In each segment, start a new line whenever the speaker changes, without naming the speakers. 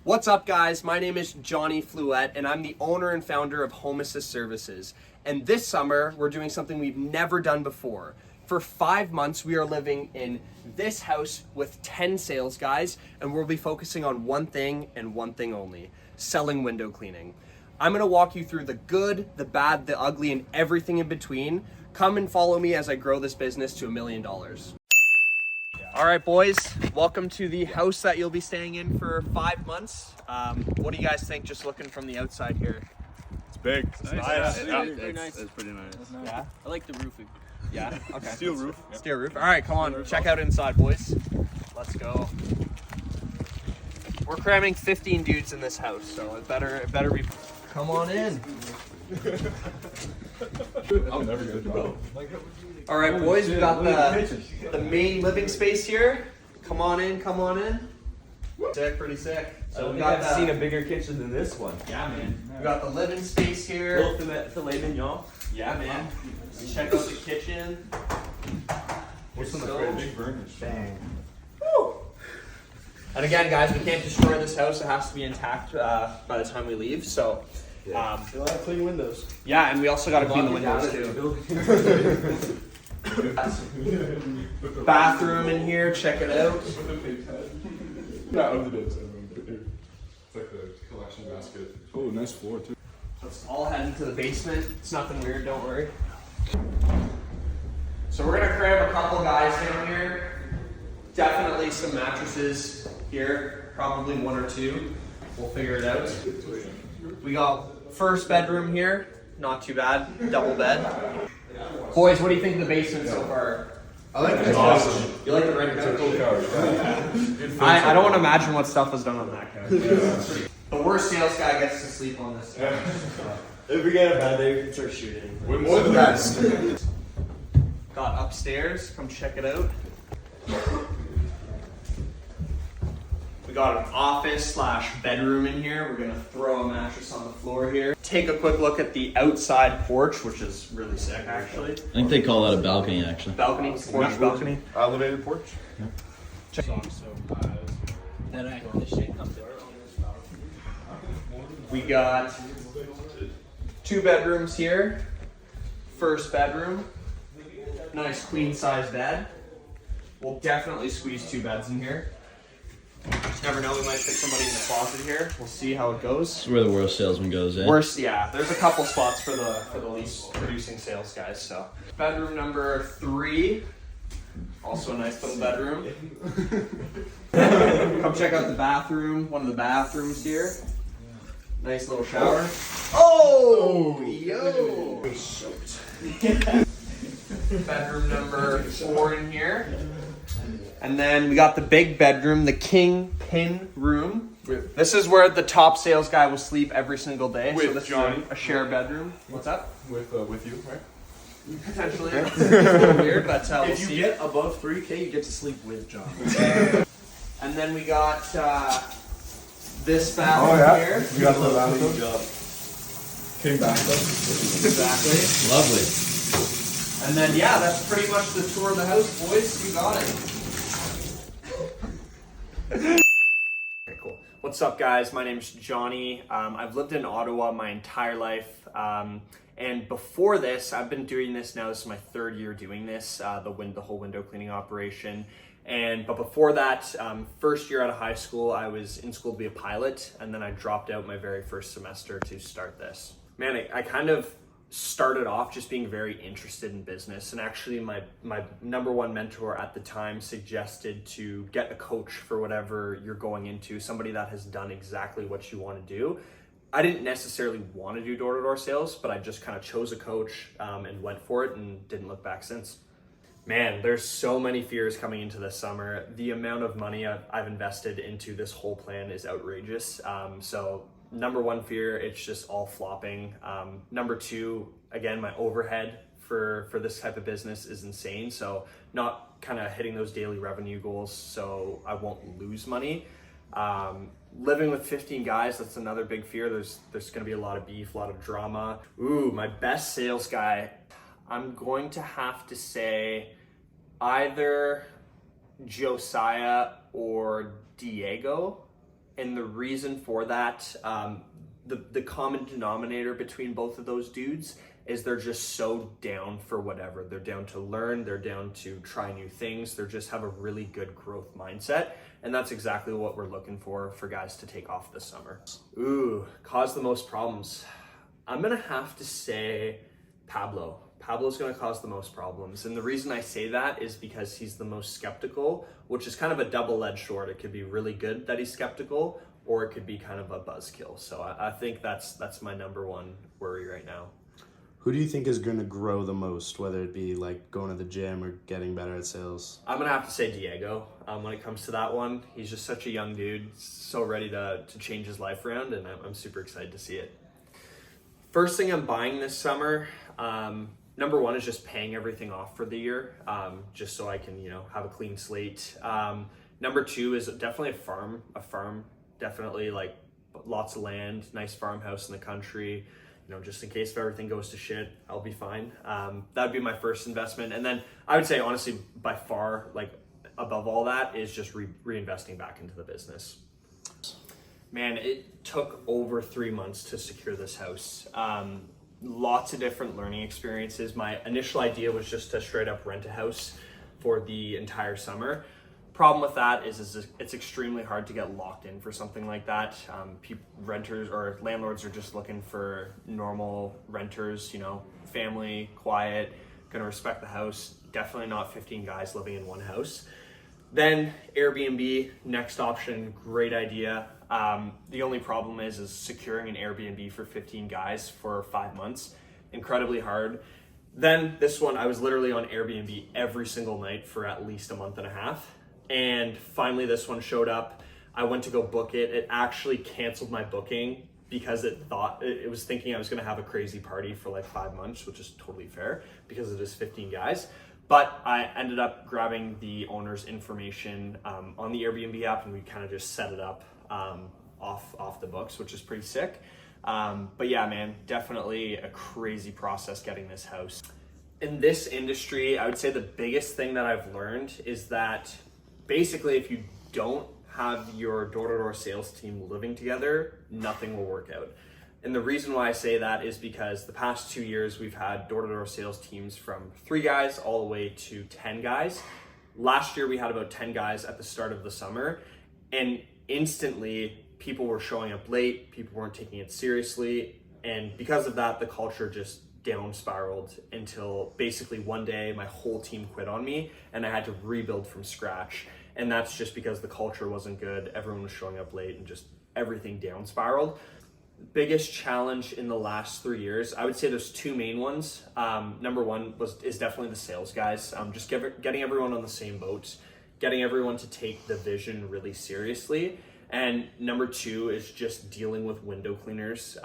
What's up, guys? My name is Johnny Fluette, and I'm the owner and founder of Home Assist Services. And this summer, we're doing something we've never done before. For 5 months, we are living in this house with 10 sales guys, and we'll be focusing on one thing and one thing only: selling window cleaning. I'm gonna walk you through the good, the bad, the ugly, and everything in between. Come and follow me as I grow this business to $1 million. All right, boys, welcome to the house that you'll be staying in for 5 months. What do you guys think, just looking from the outside here?
It's big. It's nice.
Yeah,
Yeah.
nice.
It's pretty nice.
Yeah?
I like the roofing.
Yeah? Okay.
Steel roof.
Steel roof. All right, come on, check out inside, boys. Let's go. We're cramming 15 dudes in this house, so it better be. Come on in.
I'm never gonna draw.
All right, boys, we got the main living space here. Come on in, come on in. Sick, pretty sick. So we got
I've seen a bigger kitchen than this one.
Yeah, man. We got the living space here.
Little filet mignon.
Yeah, man. Check out the kitchen.
What's in the
So-
big burners?
Bang. And again, guys, we can't destroy this house. It has to be intact by the time we leave. So,
You'll have to clean windows.
yeah, and we also got to clean the windows too. Bathroom in here. Check it out.
Not of the beds. It's like the collection basket. Oh, nice floor too.
Let's all head into the basement. It's nothing weird. Don't worry. So we're gonna cram a couple guys down here. Definitely some mattresses here. Probably one or two. We'll figure it out. We got first bedroom here. Not too bad. Double bed. Boys, what do you think of the basement so far?
I like
It's awesome.
You like the red couch?
Cool couch.
I don't want to imagine what stuff was done on that couch. The worst sales guy gets to sleep on this couch.
If we get a bad day, we can start shooting.
More than that.
Got upstairs. Come check it out. We got an office / bedroom in here. We're gonna throw a mattress on the floor here. Take a quick look at the outside porch, which is really sick, actually.
I think they call that a balcony, actually.
Balcony, porch balcony.
Elevated porch.
That the shit comes out.
We got 2 bedrooms here. First bedroom, nice queen size bed. We'll definitely squeeze 2 beds in here. Just never know, we might fit somebody in the closet here. We'll see how it goes.
That's where the worst salesman goes, eh?
Worst, yeah. There's a couple spots for the least producing sales guys. So, bedroom number 3, also a nice little bedroom. Come check out the bathroom. One of the bathrooms here. Nice little shower. Oh, yo! Bedroom number 4 in here. And then we got the big bedroom, the king pin room. This is where the top sales guy will sleep every single day.
With
so this
Johnny.
is a share bedroom. What's up?
With you, right?
Potentially. It's a little weird, but we'll
If you
see.
get above 3K, you get to sleep with John.
And then we got this bathroom here.
We got the bathtub. King bathtub.
Exactly.
Lovely.
And then, yeah, that's pretty much the tour of the house, boys. You got it. Okay, cool. What's up, guys? My name's Johnny. I've lived in Ottawa my entire life. And before this, I've been doing this now. This is my 3rd year doing this, the whole window cleaning operation. But before that, first year out of high school, I was in school to be a pilot, and then I dropped out my very first semester to start this. Man, I kind of started off just being very interested in business, and actually my number one mentor at the time suggested to get a coach for whatever you're going into, somebody that has done exactly what you want to do. I didn't necessarily want to do door-to-door sales, but I just kind of chose a coach and went for it and didn't look back since. Man, there's so many fears coming into this summer. The amount of money I've invested into this whole plan is outrageous. So number 1 fear, it's just all flopping. Number 2, again, my overhead for this type of business is insane. So not kind of hitting those daily revenue goals so I won't lose money. Living with 15 guys, that's another big fear. There's gonna be a lot of beef, a lot of drama. Ooh, my best sales guy, I'm going to have to say either Josiah or Diego. And the reason for that, the common denominator between both of those dudes is they're just so down for whatever. They're down to learn, they're down to try new things, they just have a really good growth mindset. And that's exactly what we're looking for guys to take off this summer. Ooh, cause the most problems. I'm gonna have to say Pablo. Pablo's gonna cause the most problems. And the reason I say that is because he's the most skeptical, which is kind of a double-edged sword. It could be really good that he's skeptical, or it could be kind of a buzzkill. So I think that's my number one worry right now.
Who do you think is going to grow the most, whether it be like going to the gym or getting better at sales?
I'm gonna have to say Diego. When it comes to that one, he's just such a young dude, so ready to change his life around, and I'm super excited to see it. First thing I'm buying this summer, number one is just paying everything off for the year, just so I can, have a clean slate. Number two is definitely a farm, definitely like lots of land, nice farmhouse in the country. Just in case if everything goes to shit, I'll be fine. That would be my first investment. And then I would say, honestly, by far, like above all that is just reinvesting back into the business. Man, it took over 3 months to secure this house. Lots of different learning experiences. My initial idea was just to straight up rent a house for the entire summer. Problem with that is it's extremely hard to get locked in for something like that. Renters or landlords are just looking for normal renters, family, quiet, gonna respect the house. Definitely not 15 guys living in one house. Then Airbnb, next option, great idea. The only problem is securing an Airbnb for 15 guys for 5 months, incredibly hard. Then this one, I was literally on Airbnb every single night for at least a month and a half. And finally this one showed up. I went to go book it. It actually canceled my booking because it was thinking I was gonna have a crazy party for like 5 months, which is totally fair because it is 15 guys. But I ended up grabbing the owner's information on the Airbnb app, and we kind of just set it up off the books, which is pretty sick. But yeah, man, definitely a crazy process getting this house. In this industry, I would say the biggest thing that I've learned is that basically, if you don't have your door-to-door sales team living together, nothing will work out. And the reason why I say that is because the past 2 years, we've had door-to-door sales teams from 3 guys all the way to 10 guys. Last year, we had about 10 guys at the start of the summer, and instantly, people were showing up late, people weren't taking it seriously, and because of that, the culture just down spiraled until basically one day my whole team quit on me and I had to rebuild from scratch. And that's just because the culture wasn't good, everyone was showing up late, and just everything down spiraled. Biggest challenge in the last 3 years, I would say there's 2 main ones. Number one is definitely the sales guys. Just getting everyone on the same boat, getting everyone to take the vision really seriously. And number 2 is just dealing with window cleaners.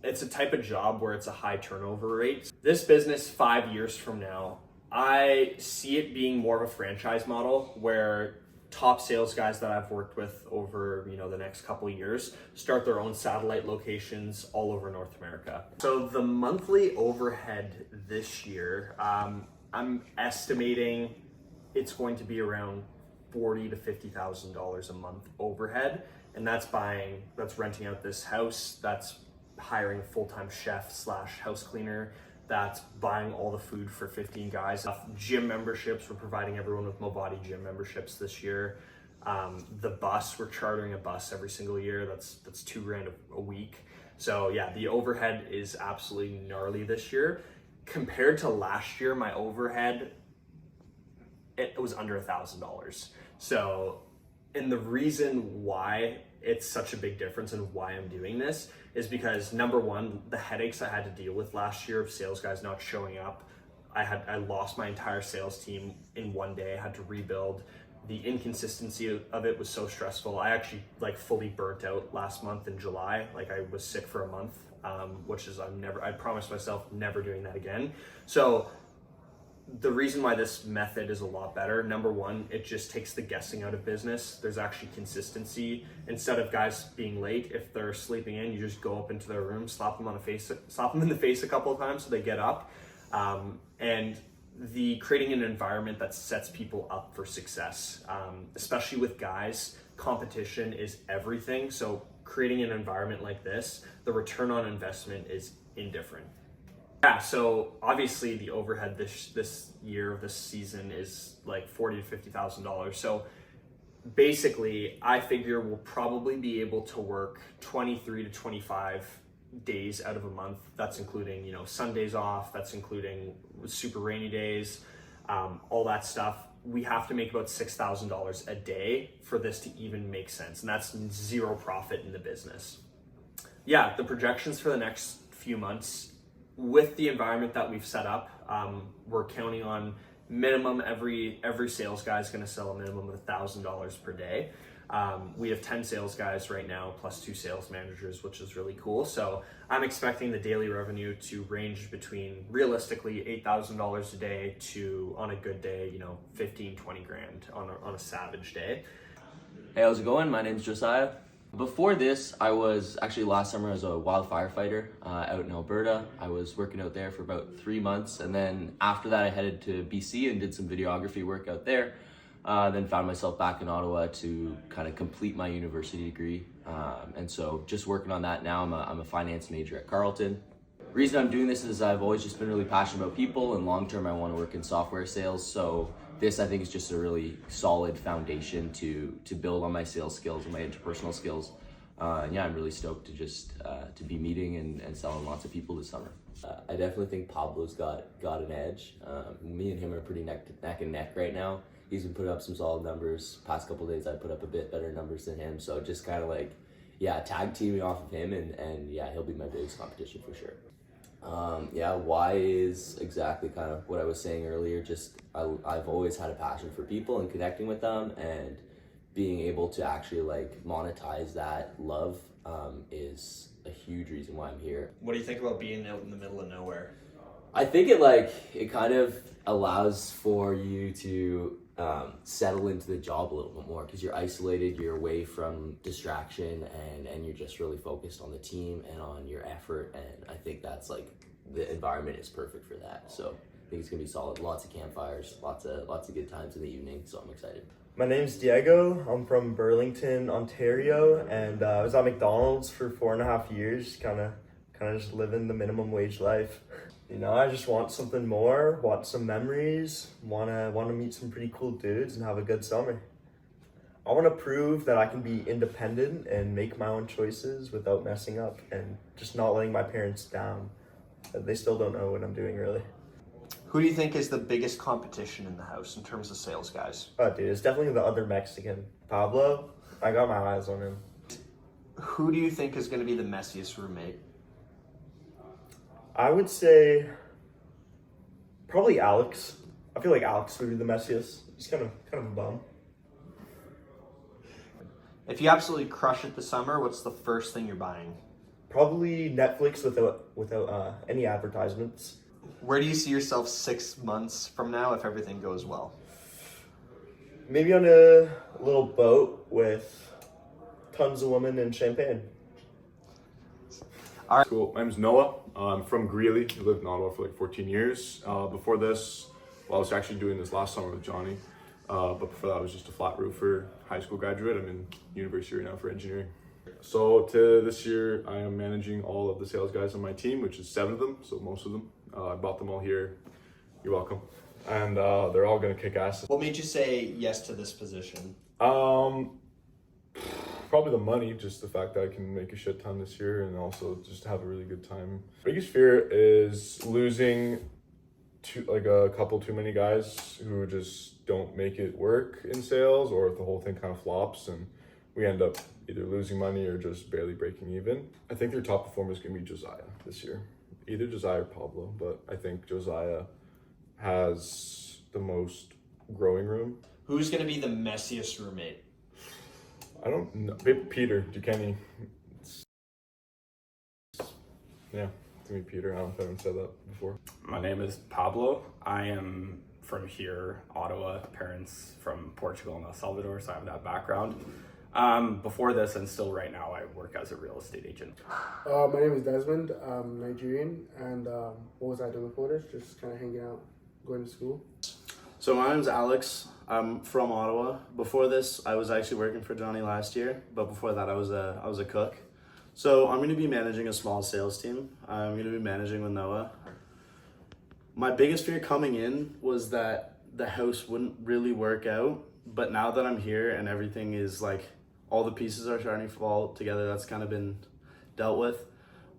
It's a type of job where it's a high turnover rate. This business 5 years from now, I see it being more of a franchise model where top sales guys that I've worked with over the next couple of years start their own satellite locations all over North America. So the monthly overhead this year, I'm estimating it's going to be around $40,000 to $50,000 a month overhead, and that's renting out this house, that's hiring a full-time chef / house cleaner, that's buying all the food for 15 guys. Gym memberships, we're providing everyone with Mobody gym memberships this year. The bus, we're chartering a bus every single year. That's $2,000 a week. So yeah, the overhead is absolutely gnarly this year. Compared to last year, my overhead, it was under $1,000. So, and the reason why it's such a big difference and why I'm doing this is because number one, the headaches I had to deal with last year of sales guys not showing up. I lost my entire sales team in one day. I had to rebuild. The inconsistency of it was so stressful. I actually fully burnt out last month in July. I was sick for a month, which is I promised myself never doing that again. So the reason why this method is a lot better, number one, it just takes the guessing out of business. There's actually consistency. Instead of guys being late, if they're sleeping in, you just go up into their room, slap them in the face a couple of times so they get up. And creating an environment that sets people up for success, especially with guys competition is everything. So creating an environment like this, the return on investment is indifferent. Yeah, so obviously the overhead this year, this season is like $40,000 to $50,000. So basically, I figure we'll probably be able to work 23 to 25 days out of a month. That's including, Sundays off. That's including super rainy days, all that stuff. We have to make about $6,000 a day for this to even make sense. And that's zero profit in the business. Yeah, the projections for the next few months with the environment that we've set up, we're counting on minimum every sales guy is going to sell a minimum of $1,000 per day. We have 10 sales guys right now plus 2 sales managers, which is really cool. So I'm expecting the daily revenue to range between realistically $8,000 a day to, on a good day, 15, 20 grand on a savage day.
Hey, how's it going? My name's Josiah. Before this, I was actually last summer as a wild firefighter out in Alberta. I was working out there for about 3 months, and then after that I headed to BC and did some videography work out there. Then found myself back in Ottawa to kind of complete my university degree. And so just working on that now. I'm a finance major at Carleton. The reason I'm doing this is I've always just been really passionate about people, and long term I want to work in software sales. So this, I think, is just a really solid foundation to build on my sales skills and my interpersonal skills. And yeah, I'm really stoked to just to be meeting and selling lots of people this summer. I definitely think Pablo's got an edge. Me and him are pretty neck and neck right now. He's been putting up some solid numbers. Past couple days, I put up a bit better numbers than him. So just kind of like, tag teaming off of him, and he'll be my biggest competition for sure. Why is exactly kind of what I was saying earlier. Just I've always had a passion for people and connecting with them, and being able to actually like monetize that love is a huge reason why I'm here.
What do you think about being out in the middle of nowhere?
I think it kind of allows for you to settle into the job a little bit more, because you're isolated, you're away from distraction, and you're just really focused on the team and on your effort. And I think that's like, the environment is perfect for that. So I think it's gonna be solid. Lots of campfires, lots of good times in the evening. So I'm excited.
My name's Diego. I'm from Burlington, Ontario, and I was at McDonald's for 4.5 years, kind of just living the minimum wage life. I just want something more, want some memories, want to meet some pretty cool dudes and have a good summer. I want to prove that I can be independent and make my own choices without messing up, and just not letting my parents down. They still don't know what I'm doing, really.
Who do you think is the biggest competition in the house in terms of sales guys?
Oh, dude, it's definitely the other Mexican. Pablo, I got my eyes on him.
Who do you think is going to be the messiest roommate?
I would say probably Alex. I feel like Alex would be the messiest. He's kind of a bum.
If you absolutely crush it this summer, what's the first thing you're buying?
Probably Netflix without any advertisements.
Where do you see yourself 6 months from now if everything goes well?
Maybe on a little boat with tons of women and champagne.
Cool. My name's Noah. I'm from Greeley. I lived in Ottawa for like 14 years. Before this, I was actually doing this last summer with Johnny. But before that, I was just a flat roofer, high school graduate. I'm in university right now for engineering. So to this year, I am managing all of the sales guys on my team, which is 7 of them, so most of them. I brought them all here. You're welcome. And they're all gonna kick ass.
What made you say yes to this position?
Probably the money, just the fact that I can make a shit ton this year, and also just have a really good time. Biggest fear is losing a couple too many guys who just don't make it work in sales, or if the whole thing kind of flops and we end up either losing money or just barely breaking even. I think their top performer is gonna be Josiah this year. Either Josiah or Pablo, but I think Josiah has the most growing room.
Who's going to be the messiest roommate?
I don't know. Peter Duquesne. Yeah, to me, Peter. I don't know if I haven't said that before.
My name is Pablo. I am from here, Ottawa. Parents from Portugal and El Salvador, so I have that background. Before this and still right now, I work as a real estate agent.
My name is Desmond. I'm Nigerian, and what was I doing before this? Just kind of hanging out, going to school.
So my name's Alex. I'm from Ottawa. Before this, I was actually working for Johnny last year, but before that, I was a cook. So I'm going to be managing a small sales team. I'm going to be managing with Noah. My biggest fear coming in was that the house wouldn't really work out, but now that I'm here and everything is like, all the pieces are starting to fall together, that's kind of been dealt with.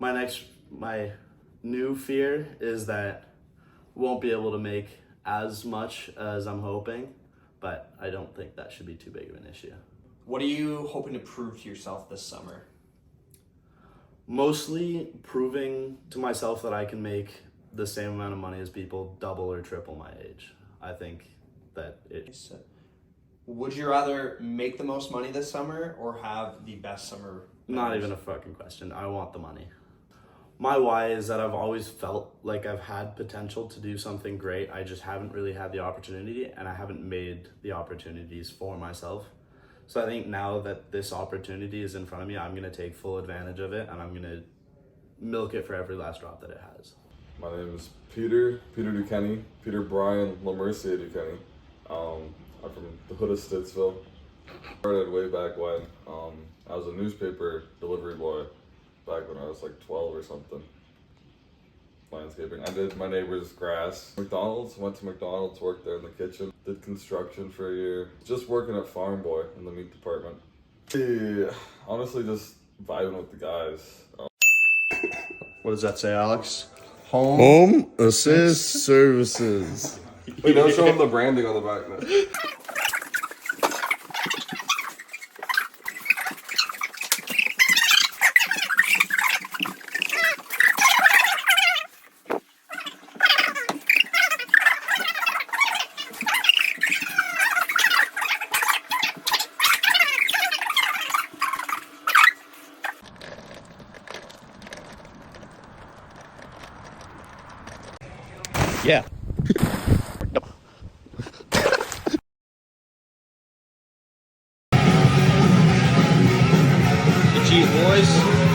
My new fear is that we won't be able to make as much as I'm hoping, but I don't think that should be too big of an issue.
What are you hoping to prove to yourself this summer?
Mostly proving to myself that I can make the same amount of money as people double or triple my age. I think that
Would you rather make the most money this summer or have the best summer?
Not even a fucking question. I want the money. My why is that I've always felt like I've had potential to do something great. I just haven't really had the opportunity, and I haven't made the opportunities for myself. So I think now that this opportunity is in front of me, I'm going to take full advantage of it, and I'm going to milk it for every last drop that it has.
My name is Peter Duquesne, Peter Brian LaMercier Duquesne. I'm from the hood of Stittsville. Started way back when. I was a newspaper delivery boy back when I was like 12 or something. Landscaping. I did my neighbor's grass. McDonald's, went to McDonald's, worked there in the kitchen. Did construction for a year. Just working at Farm Boy in the meat department. Honestly, just vibing with the guys.
What does that say, Alex?
Home Assist Services. Wait, now show them the branding on the back now.
Yeah.
The cheese boys.